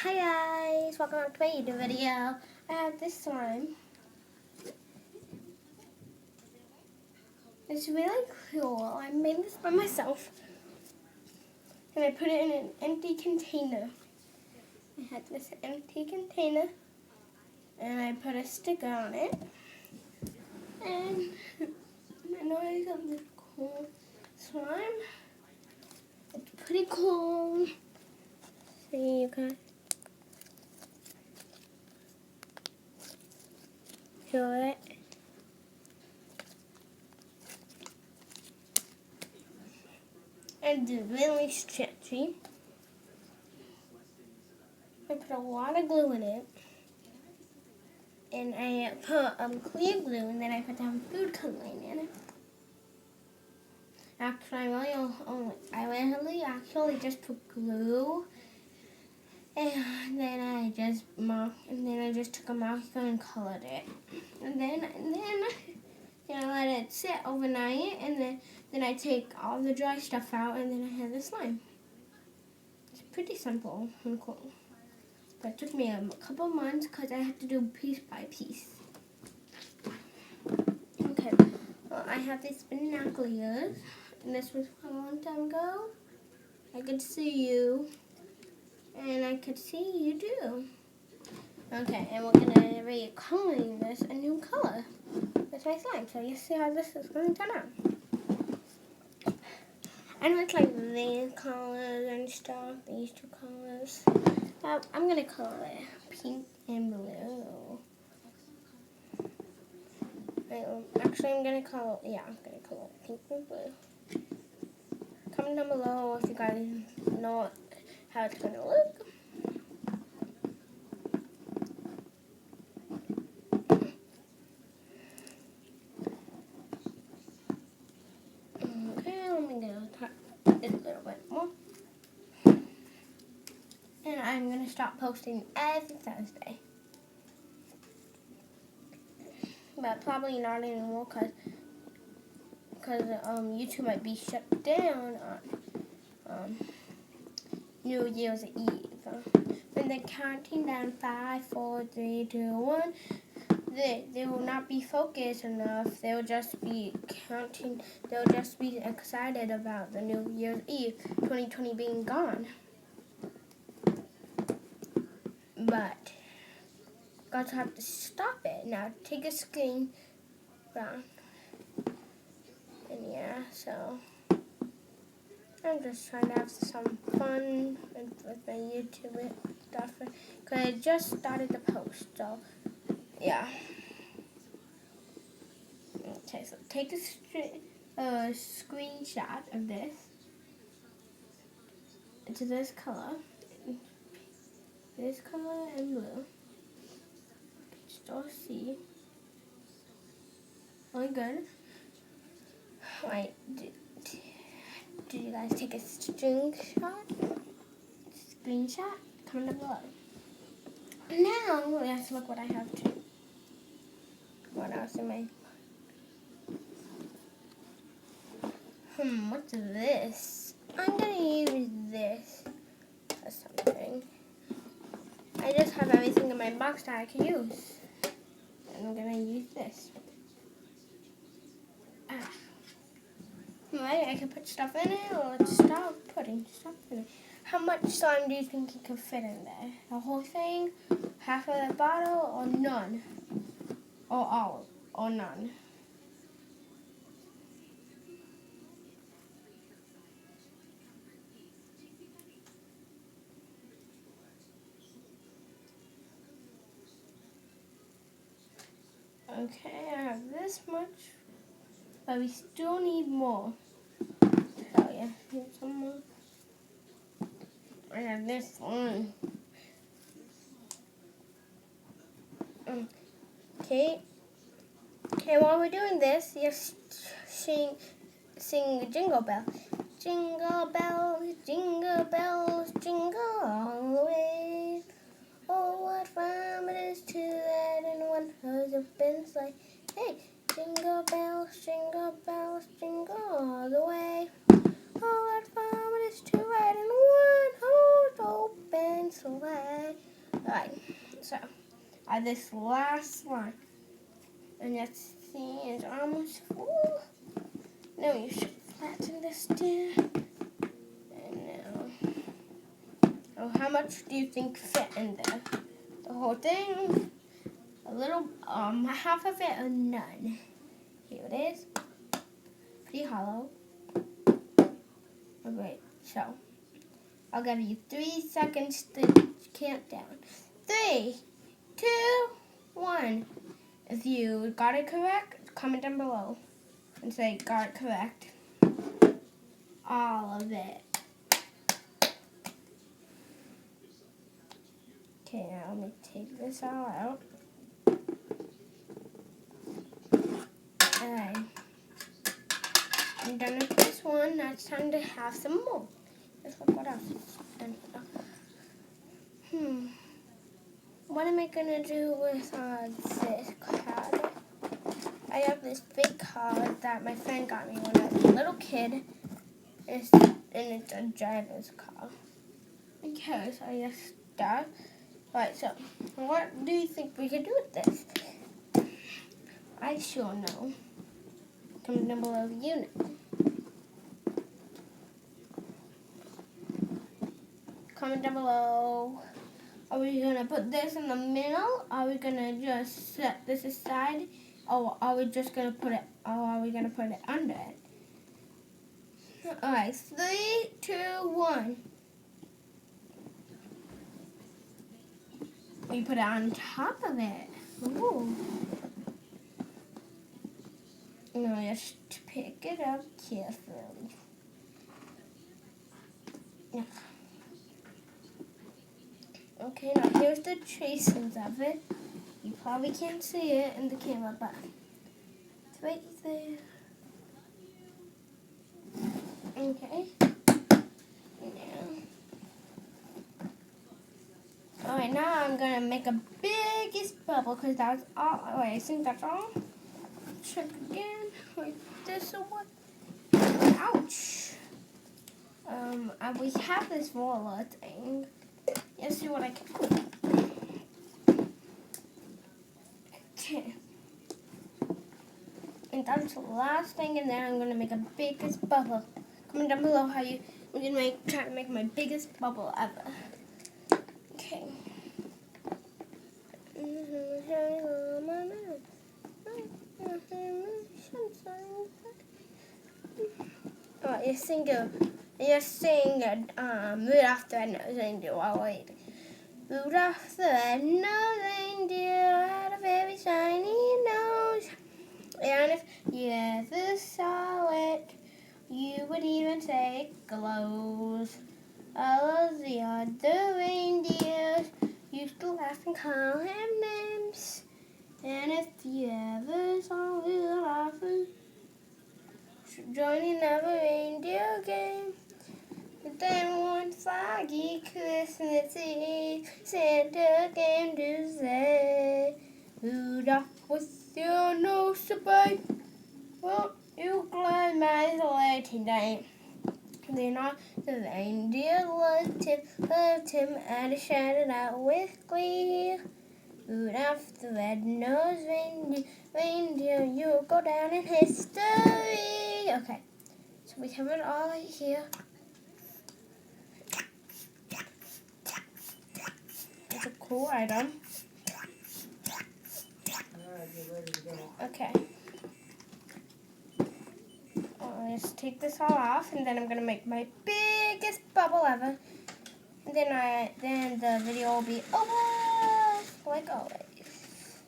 Hi guys, welcome back to my YouTube video. I have this slime. It's really cool. I made this by myself. And I put it in an empty container. I had this empty container. And I put a sticker on it. And I know I got this cool slime. It's pretty cool. See, you can feel it. And it's really stretchy. I put a lot of glue in it. And I put clear glue, and then I put down food coloring in it. Actually, I really actually just put glue, and then I just took a marker and colored it, and then I let it sit overnight, and then I take all the dry stuff out, and then I have the slime. It's pretty simple and cool. But it took me a couple months because I had to do piece by piece. Okay, well, I have these binoculars, and this was a long time ago. I could see you, and I could see you too. Okay, and we're gonna be coloring this a new color with my slime. So you see how this is going to turn out. I know it's like these colors and stuff, these two colors. I'm gonna color it pink and blue. Actually, I'm gonna color it pink and blue. Comment down below if you guys know how it's gonna look. Okay, let me go this a little bit more. And I'm gonna start posting every Thursday. But probably not anymore because YouTube might be shut down on New Year's Eve. When they're counting down 5, 4, 3, 2, 1, they will not be focused enough. They'll just be counting. They'll just be excited about the New Year's Eve 2020 being gone. But got to have to stop it. Now take a screen down. And yeah, so I'm just trying to have some fun with my YouTube stuff. Because I just started the post, so yeah. Okay, so take a screenshot of this. To this color and blue. Still see. Really good. Wait, did you guys take a screenshot? Comment below. Now let's look what I have to. What else am I? What's this? I'm gonna use this for something. I just have everything in my box that I can use. And I'm gonna use this. Right, I can put stuff in it, or let's stop putting stuff in it. How much slime do you think you can fit in there? The whole thing? Half of the bottle, or none? Or all? Or none? Okay, I have this much, but we still need more. So yeah, here's some more. I have this one. Okay, while we're doing this, just sing Jingle Bell. Jingle bells, jingle all the way. Oh, what fun it is to ride in one horse open sleigh. Hey, jingle bells, jingle all the way. Oh, what fun it is to ride in one horse open and sleigh. Alright, so I have this last one. And let's see, it's almost full. Now you should flatten this down. And now, oh, how much do you think fit in there? The whole thing? A little, half of it or none. Here it is. Pretty hollow. Alright, so I'll give you 3 seconds to count down. 3, 2, 1. If you got it correct, comment down below and say got it correct. All of it. Okay, now let me take this all out. Alright. I'm done with this one. Now it's time to have some more. Let's look what else is done here. What am I gonna do with this card? I have this big card that my friend got me when I was a little kid. And it's a driver's car. Okay, so I just start. Alright, so what do you think we could do with this? I sure know. Comment down below if you know. Comment down below. Are we gonna put this in the middle? Are we gonna just set this aside? Or are we just gonna put it, or are we gonna put it under it? Alright, 3, 2, 1. We put it on top of it. Ooh. Now just pick it up carefully. Yeah. Okay, now here's the tracings of it. You probably can't see it in the camera, but it's right there. Okay. Alright, now I'm going to make a biggest bubble because that's all. Wait, I think that's all. Check again. Wait, this one. Ouch. We have this roller thing. Let's see what I can do. Okay. And that's the last thing, and then I'm going to make a biggest bubble. Comment down below how you, we're going to try to make my biggest bubble ever. Okay. Oh, you sing Rudolph the Red-Nosed Reindeer. Oh, wait. Rudolph the Red-Nosed Reindeer had a very shiny nose. And if you ever saw it, you would even say it glows. All of the other reindeers used to laugh and call him names. And if you ever saw Rudolph joining another reindeer game, then one foggy Christmas Eve, Santa came to say, Rudolph, with your nose so bright, won't you climb my sleigh tonight? Then all the reindeer loved him, and shouted out with glee, Rudolph the red-nosed reindeer, you'll go down in history. Okay, so we have it all right here. It's a cool item. Okay. Let's take this all off, and then I'm gonna make my biggest bubble ever. And then the video will be over, like always.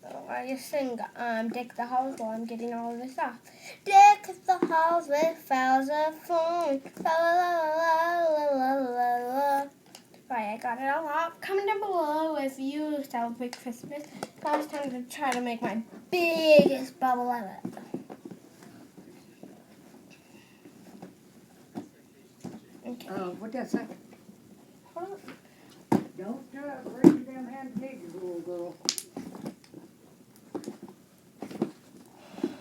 Oh, I just sing Deck the Halls while I'm getting all of this off. Deck the halls with flowers of fun. La la la la la la la. Right, I got it all off. Comment down below if you celebrate Christmas. Now it's time to try to make my biggest bubble ever. Okay. What that second? Hold on. Don't raise your damn hand to me, you little girl.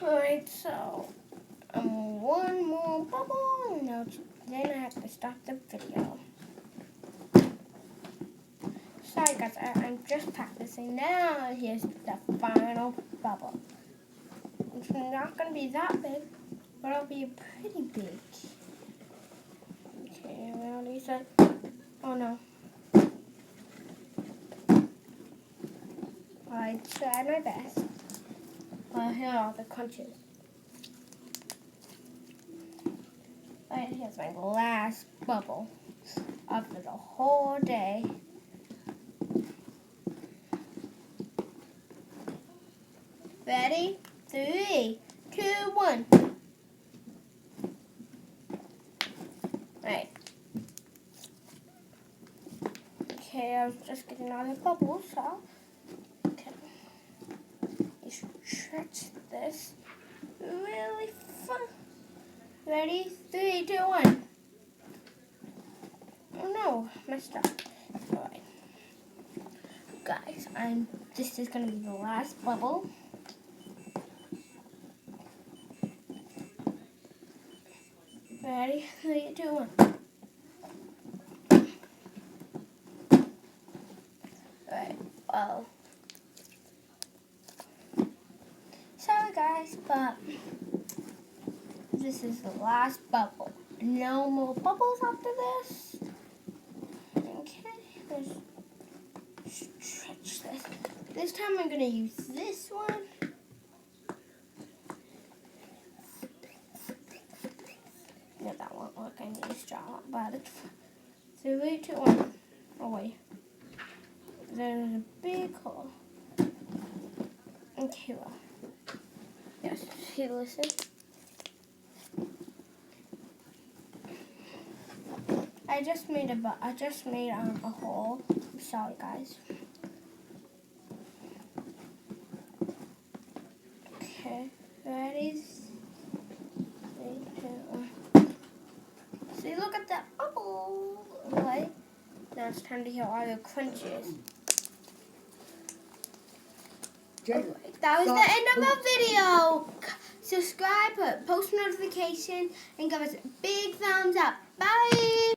Alright, so one more bubble, and reason, I have to stop the video. Sorry guys, I'm just practicing now. Here's the final bubble. It's not going to be that big, but it'll be pretty big. Okay, well, Lisa. Oh no. I tried my best. Well, here are all the crunches. Alright, here's my last bubble after the whole day. Ready? 3, 2, 1. Right. Okay, I was just getting all the bubbles, so okay. You should stretch this really fun. Ready? 3, 2, 1. Oh no, messed up. Alright. Guys, this is gonna be the last bubble. Ready? 3, 2, 1. Alright, well. Sorry guys, but this is the last bubble. No more bubbles after this. Okay, let's stretch this. This time I'm gonna use this one. No, that won't work. I need a straw, but 3, 2, 1. Oh wait, there's a big hole. Okay, well, yes. Here, listen. I just made a hole. I'm sorry, guys. Okay, ready? 3, 2, 1. See, look at that bubble. Right? Now it's time to hear all the crunches. Alright, that was the end of our video. Subscribe, put post notification, and give us a big thumbs up. Bye.